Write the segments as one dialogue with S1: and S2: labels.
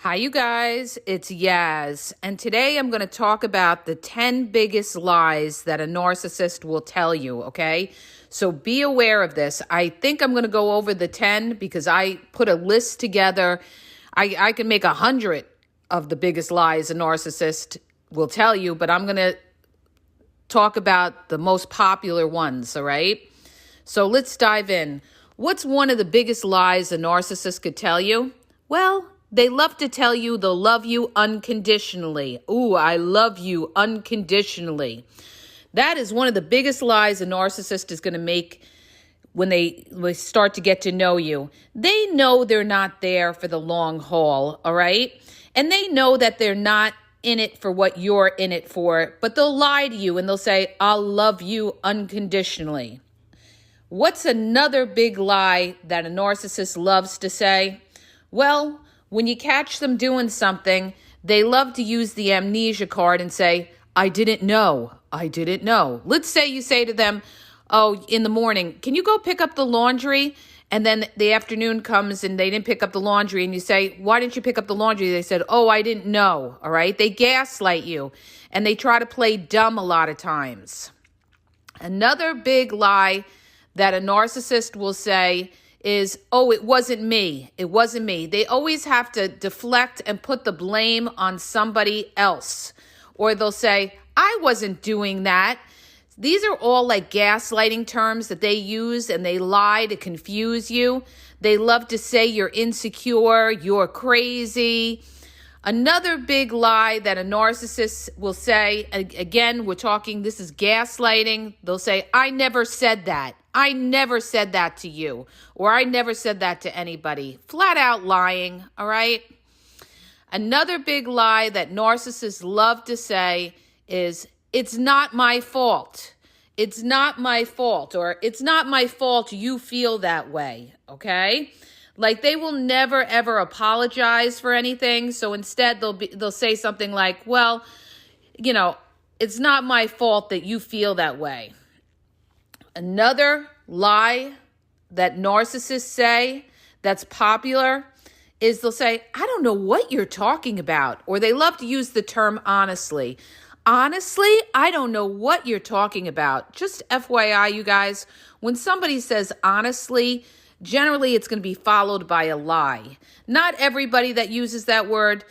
S1: Hi, you guys. It's Yaz. And today I'm going to talk about the 10 biggest lies that a narcissist will tell you, okay? So be aware of this. I think I'm going to go over the 10 because I put a list together. I can make 100 of the biggest lies a narcissist will tell you, but I'm going to talk about the most popular ones, all right? So let's dive in. What's one of the biggest lies a narcissist could tell you? Well, they love to tell you they'll love you unconditionally. Ooh, I love you unconditionally. That is one of the biggest lies a narcissist is going to make when they start to get to know you. They know they're not there for the long haul, all right? And they know that they're not in it for what you're in it for, but they'll lie to you and they'll say, I'll love you unconditionally. What's another big lie that a narcissist loves to say? Well, when you catch them doing something, they love to use the amnesia card and say, I didn't know. I didn't know. Let's say you say to them, oh, in the morning, can you go pick up the laundry? And then the afternoon comes and they didn't pick up the laundry. And you say, why didn't you pick up the laundry? They said, oh, I didn't know. All right. They gaslight you and they try to play dumb a lot of times. Another big lie that a narcissist will say is, oh, it wasn't me. It wasn't me. They always have to deflect and put the blame on somebody else. Or they'll say, I wasn't doing that. These are all like gaslighting terms that they use and they lie to confuse you. They love to say you're insecure, you're crazy. Another big lie that a narcissist will say, again, we're talking, this is gaslighting. They'll say, I never said that. I never said that to you. Or I never said that to anybody. Flat out lying, all right? Another big lie that narcissists love to say is, it's not my fault. It's not my fault. Or it's not my fault you feel that way, okay? Like they will never, ever apologize for anything. So instead they'll say something like, well, you know, it's not my fault that you feel that way. Another lie that narcissists say that's popular is they'll say, I don't know what you're talking about. Or they love to use the term honestly. Honestly, I don't know what you're talking about. Just FYI, you guys, when somebody says honestly, generally it's going to be followed by a lie. Not everybody that uses that word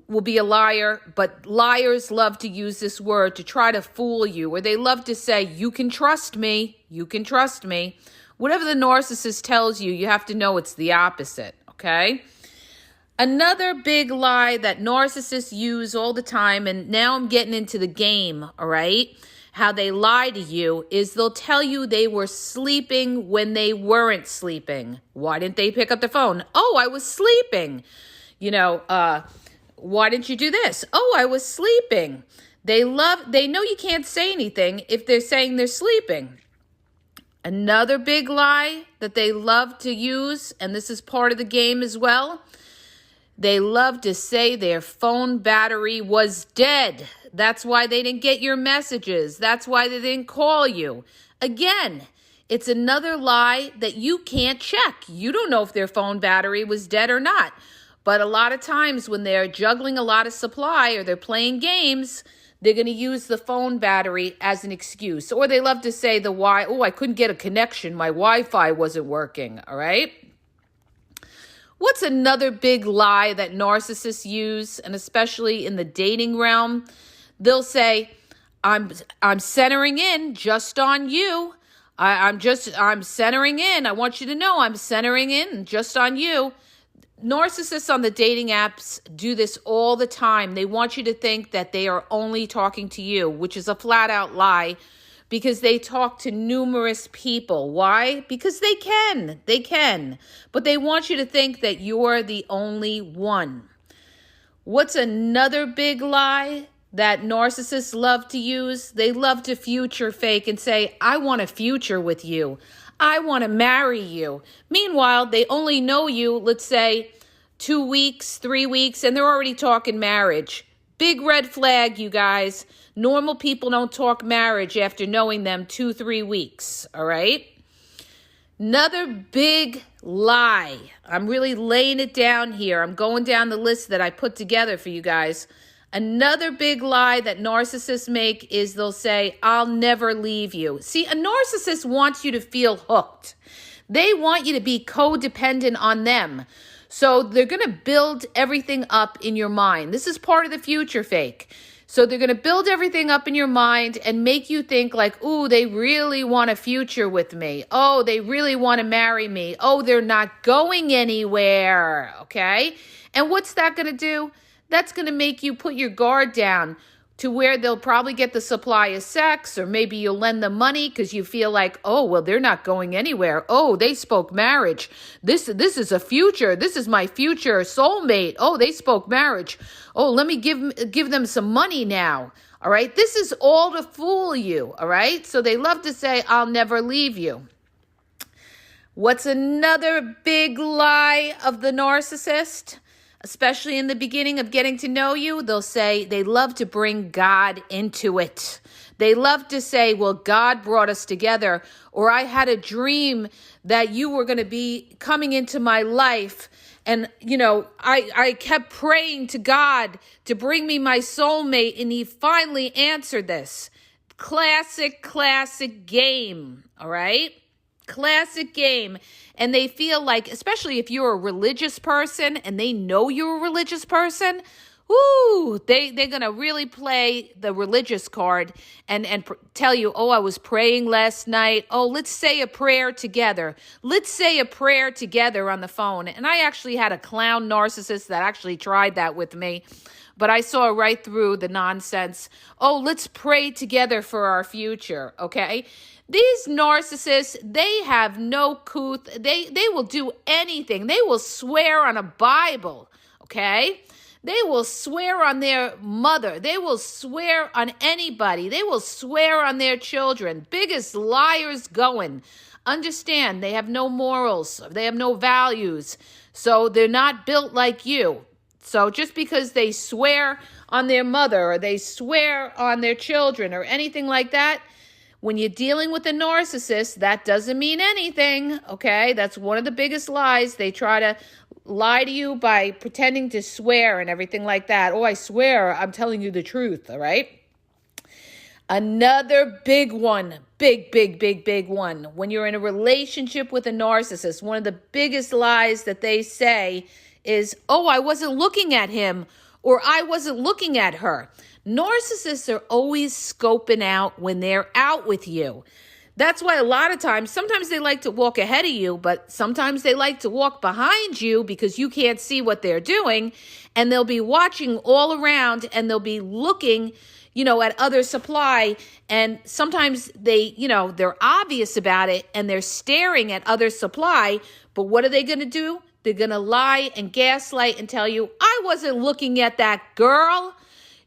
S1: will be a liar, but liars love to use this word to try to fool you, or they love to say, you can trust me, you can trust me. Whatever the narcissist tells you, you have to know it's the opposite, okay? Another big lie that narcissists use all the time, and now I'm getting into the game, all right? How they lie to you is they'll tell you they were sleeping when they weren't sleeping. Why didn't they pick up the phone? Oh, I was sleeping. Why didn't you do this? Oh, I was sleeping. They know you can't say anything if they're saying they're sleeping. Another big lie that they love to use, and this is part of the game as well, they love to say their phone battery was dead. That's why they didn't get your messages. That's why they didn't call you. Again, it's another lie that you can't check. You don't know if their phone battery was dead or not. But a lot of times when they're juggling a lot of supply or they're playing games, they're going to use the phone battery as an excuse. Or they love to say I couldn't get a connection. My Wi-Fi wasn't working, all right? What's another big lie that narcissists use, and especially in the dating realm? They'll say, I'm centering in just on you. I'm centering in. I want you to know I'm centering in just on you. Narcissists on the dating apps do this all the time. They want you to think that they are only talking to you, which is a flat out lie, because they talk to numerous people. Why? Because they can. But they want you to think that you're the only one. What's another big lie that narcissists love to use? They love to future fake and say, I want a future with you. I want to marry you. Meanwhile, they only know you, let's say, 2 weeks, 3 weeks, and they're already talking marriage. Big red flag, you guys. Normal people don't talk marriage after knowing them 2-3 weeks, all right? Another big lie. I'm really laying it down here. I'm going down the list that I put together for you guys. Another big lie that narcissists make is they'll say, I'll never leave you. See, a narcissist wants you to feel hooked. They want you to be codependent on them. So they're going to build everything up in your mind. This is part of the future fake. So they're going to build everything up in your mind and make you think like, ooh, they really want a future with me. Oh, they really want to marry me. Oh, they're not going anywhere. Okay? And what's that going to do? That's going to make you put your guard down to where they'll probably get the supply of sex, or maybe you'll lend them money because you feel like, oh, well, they're not going anywhere. Oh, they spoke marriage. This is a future. This is my future soulmate. Oh, they spoke marriage. Oh, let me give them some money now. All right. This is all to fool you. All right. So they love to say, I'll never leave you. What's another big lie of the narcissist? Especially in the beginning of getting to know you, they'll say they love to bring God into it. They love to say, well, God brought us together, or I had a dream that you were going to be coming into my life. And, I kept praying to God to bring me my soulmate, and he finally answered this. Classic game, all right? Classic game. And they feel like, especially if you're a religious person and they know you're a religious person, they're going to really play the religious card and tell you, oh, I was praying last night. Oh, let's say a prayer together. Let's say a prayer together on the phone. And I actually had a clown narcissist that actually tried that with me. But I saw right through the nonsense. Oh, let's pray together for our future, okay? These narcissists, they have no couth. They will do anything. They will swear on a Bible, okay? They will swear on their mother. They will swear on anybody. They will swear on their children. Biggest liars going. Understand, they have no morals. They have no values. So they're not built like you. So just because they swear on their mother or they swear on their children or anything like that, when you're dealing with a narcissist, that doesn't mean anything, okay? That's one of the biggest lies. They try to lie to you by pretending to swear and everything like that. Oh, I swear I'm telling you the truth, all right? Another big one, big one. When you're in a relationship with a narcissist, one of the biggest lies that they say is, oh, I wasn't looking at him, or I wasn't looking at her. Narcissists are always scoping out when they're out with you. That's why a lot of times, sometimes they like to walk ahead of you, but sometimes they like to walk behind you because you can't see what they're doing. And they'll be watching all around and they'll be looking, at other supply. And sometimes they're obvious about it and they're staring at other supply. But what are they going to do? They're going to lie and gaslight and tell you, I wasn't looking at that girl.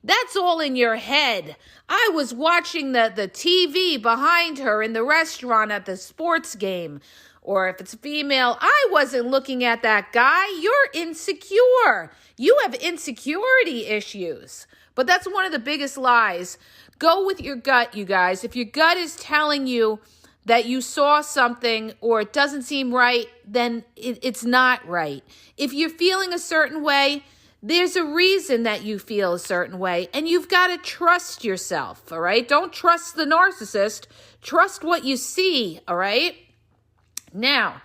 S1: That's all in your head. I was watching the TV behind her in the restaurant at the sports game. Or if it's female, I wasn't looking at that guy. You're insecure. You have insecurity issues. But that's one of the biggest lies. Go with your gut, you guys. If your gut is telling you that you saw something or it doesn't seem right, then it's not right. If you're feeling a certain way, there's a reason that you feel a certain way, and you've got to trust yourself, all right? Don't trust the narcissist. Trust what you see, all right? Now,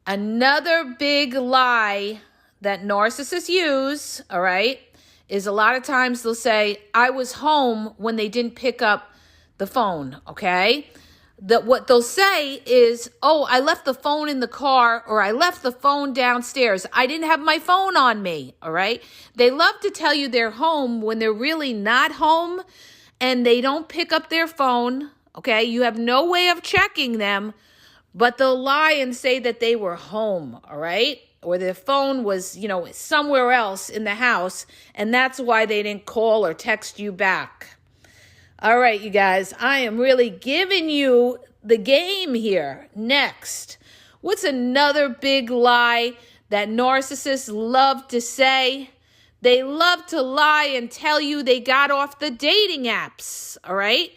S1: another big lie that narcissists use, all right, is a lot of times they'll say, I was home when they didn't pick up the phone, okay? That what they'll say is, oh, I left the phone in the car, or I left the phone downstairs. I didn't have my phone on me, all right? They love to tell you they're home when they're really not home, and they don't pick up their phone, okay? You have no way of checking them, but they'll lie and say that they were home, all right? Or their phone was, somewhere else in the house, and that's why they didn't call or text you back. All right, you guys, I am really giving you the game here. Next, what's another big lie that narcissists love to say? They love to lie and tell you they got off the dating apps, all right?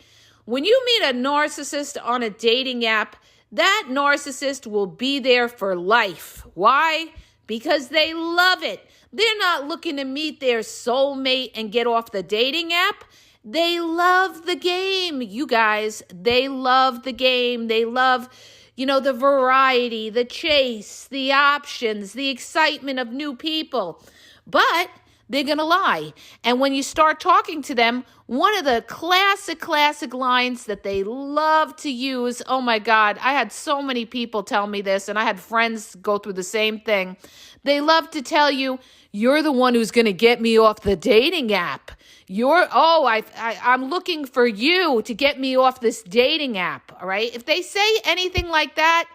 S1: When you meet a narcissist on a dating app, that narcissist will be there for life. Why? Because they love it. They're not looking to meet their soulmate and get off the dating app. They love the game, you guys. They love the game. They love, the variety, the chase, the options, the excitement of new people. But they're going to lie. And when you start talking to them, one of the classic lines that they love to use, oh my God, I had so many people tell me this, and I had friends go through the same thing. They love to tell you, you're the one who's going to get me off the dating app. I'm looking for you to get me off this dating app, all right? If they say anything like that,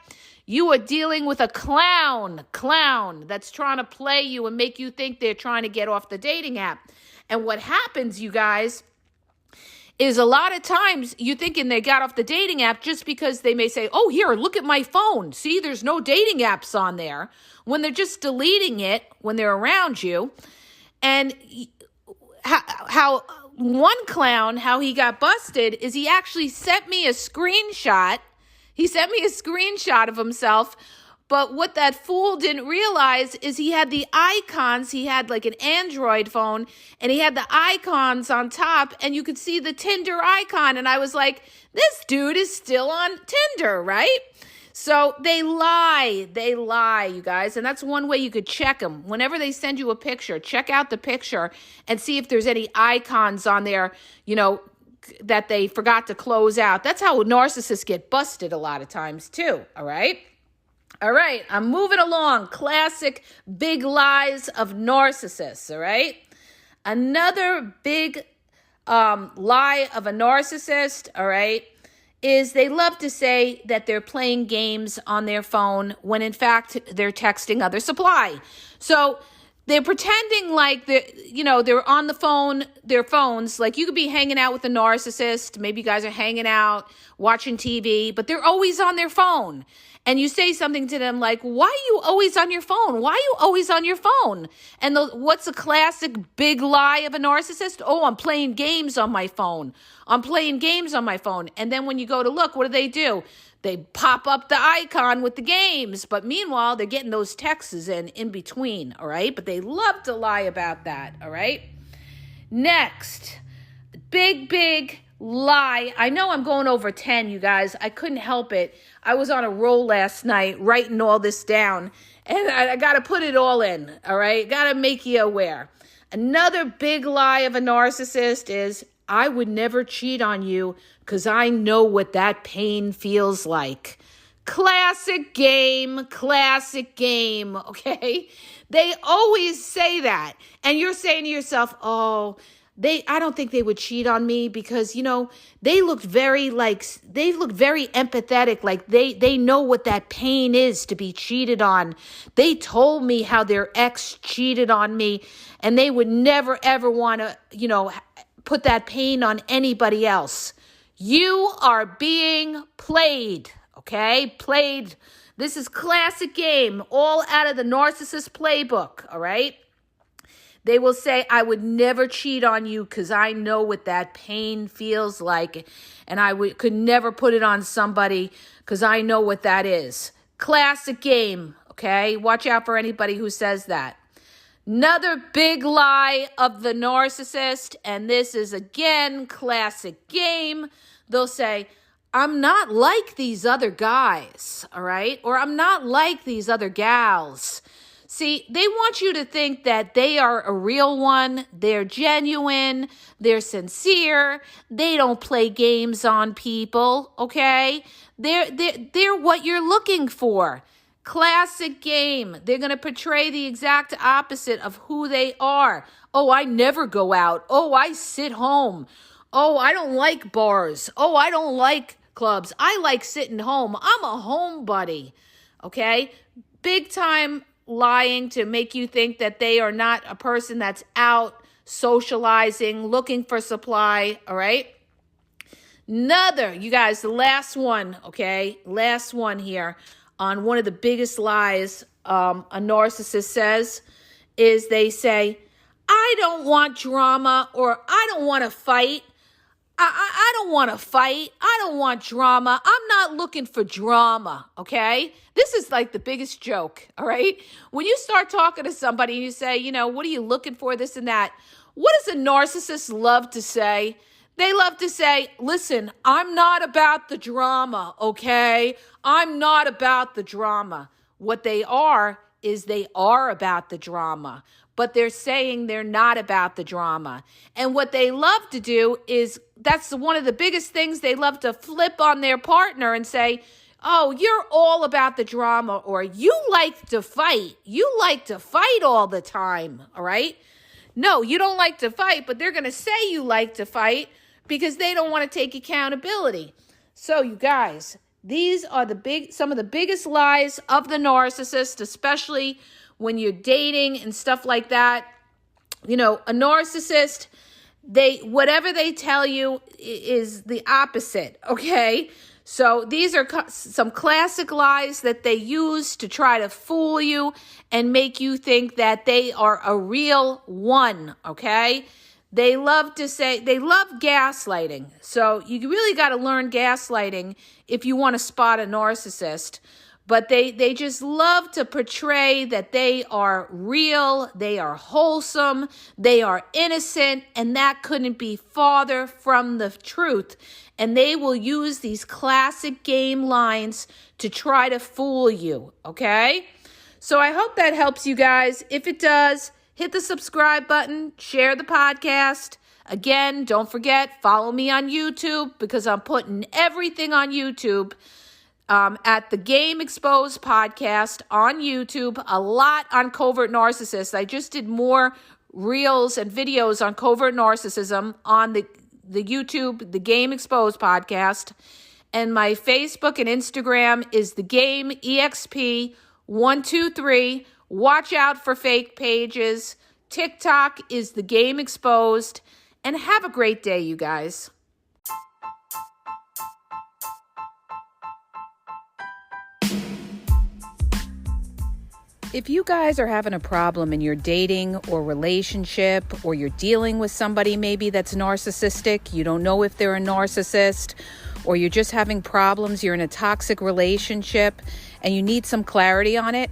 S1: you are dealing with a clown that's trying to play you and make you think they're trying to get off the dating app. And what happens, you guys, is a lot of times you're thinking they got off the dating app just because they may say, oh, here, look at my phone. See, there's no dating apps on there, when they're just deleting it when they're around you. And how one clown, how he got busted is he actually sent me a screenshot. He sent me a screenshot of himself. But what that fool didn't realize is he had the icons. He had like an Android phone, and he had the icons on top, and you could see the Tinder icon. And I was like, this dude is still on Tinder, right? So they lie, you guys. And that's one way you could check them. Whenever they send you a picture, check out the picture and see if there's any icons on there, that they forgot to close out. That's how narcissists get busted a lot of times too, all right? All right, I'm moving along. Classic big lies of narcissists, all right? Another big lie of a narcissist, all right, is they love to say that they're playing games on their phone when in fact they're texting other supply. So they're pretending like they're on the phone, their phones. Like you could be hanging out with a narcissist. Maybe you guys are hanging out, watching TV, but they're always on their phone. And you say something to them like, why are you always on your phone? Why are you always on your phone? And what's a classic big lie of a narcissist? Oh, I'm playing games on my phone. I'm playing games on my phone. And then when you go to look, what do? They pop up the icon with the games. But meanwhile, they're getting those texts in between, all right? But they love to lie about that, all right? Next, big lie. I know I'm going over 10, you guys. I couldn't help it. I was on a roll last night writing all this down, and I got to put it all in, all right? Got to make you aware. Another big lie of a narcissist is, I would never cheat on you because I know what that pain feels like. Classic game, okay? They always say that, and you're saying to yourself, I don't think they would cheat on me because, they look very empathetic. Like they know what that pain is to be cheated on. They told me how their ex cheated on me, and they would never, ever want to, put that pain on anybody else. You are being played, okay? Played. This is classic game, all out of the narcissist playbook, all right? They will say, I would never cheat on you because I know what that pain feels like. And I could never put it on somebody because I know what that is. Classic game, okay? Watch out for anybody who says that. Another big lie of the narcissist, and this is, again, classic game. They'll say, I'm not like these other guys, all right? Or I'm not like these other gals. See, they want you to think that they are a real one, they're genuine, they're sincere, they don't play games on people, okay? They're what you're looking for. Classic game. They're going to portray the exact opposite of who they are. Oh, I never go out. Oh, I sit home. Oh, I don't like bars. Oh, I don't like clubs. I like sitting home. I'm a homebody, okay? Big time lying to make you think that they are not a person that's out socializing, looking for supply, all right? Another, you guys, the last one, okay? Last one here on one of the biggest lies a narcissist says is they say, I don't want drama or I don't want to fight. I don't want to fight. I don't want drama. I'm not looking for drama, okay? This is like the biggest joke, all right? When you start talking to somebody and you say, what are you looking for, this and that, what does a narcissist love to say? They love to say, listen, I'm not about the drama, okay? I'm not about the drama. What they are is they are about the drama, but they're saying they're not about the drama. And what they love to do is, that's one of the biggest things, they love to flip on their partner and say, oh, you're all about the drama, or you like to fight. You like to fight all the time, all right? No, you don't like to fight, but they're going to say you like to fight because they don't want to take accountability. So you guys, these are some of the biggest lies of the narcissist, especially when you're dating and stuff like that. A narcissist, whatever they tell you is the opposite, okay? So these are some classic lies that they use to try to fool you and make you think that they are a real one, okay? They love gaslighting. So you really got to learn gaslighting if you want to spot a narcissist. But they just love to portray that they are real, they are wholesome, they are innocent, and that couldn't be farther from the truth. And they will use these classic game lines to try to fool you, okay? So I hope that helps you guys. If it does, hit the subscribe button, share the podcast. Again, don't forget, follow me on YouTube because I'm putting everything on YouTube. At the Game Exposed podcast on YouTube, a lot on covert narcissists. I just did more reels and videos on covert narcissism on the YouTube, the Game Exposed podcast. And my Facebook and Instagram is the Game EXP123. Watch out for fake pages. TikTok is the Game Exposed. And have a great day, you guys. If you guys are having a problem in your dating or relationship, or you're dealing with somebody maybe that's narcissistic, you don't know if they're a narcissist, or you're just having problems, you're in a toxic relationship, and you need some clarity on it,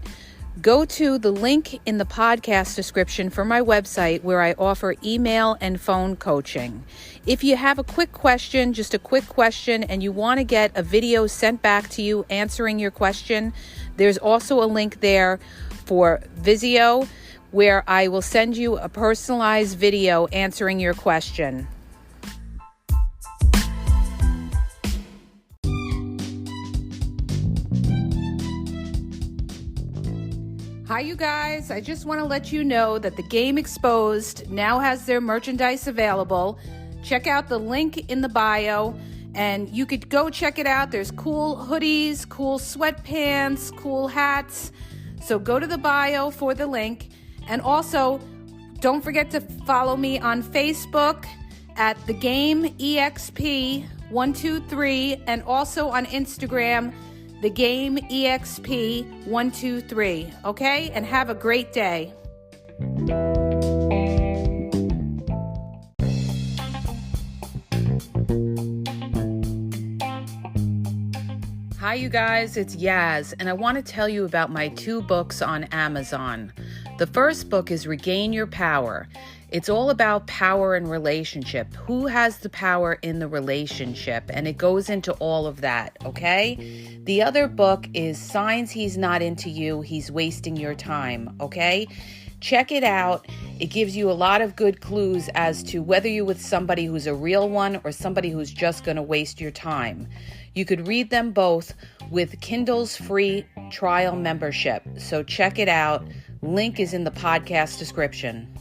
S1: go to the link in the podcast description for my website where I offer email and phone coaching. If you have a quick question, just a quick question, and you want to get a video sent back to you answering your question, there's also a link there for Vizio where I will send you a personalized video answering your question. Hi, you guys. I just want to let you know that the Game Exposed now has their merchandise available. Check out the link in the bio, and you could go check it out. There's cool hoodies, cool sweatpants, cool hats. So go to the bio for the link. And also, don't forget to follow me on Facebook at the Game EXP123, and also on Instagram, the Game EXP123. Okay? And have a great day. Hi, you guys, it's Yaz, and I want to tell you about my 2 books on Amazon. The first book is Regain Your Power. It's all about power and relationship. Who has the power in the relationship? And it goes into all of that, okay? The other book is Signs He's Not Into You, He's Wasting Your Time, okay? Check it out. It gives you a lot of good clues as to whether you're with somebody who's a real one or somebody who's just going to waste your time. You could read them both with Kindle's free trial membership. So check it out. Link is in the podcast description.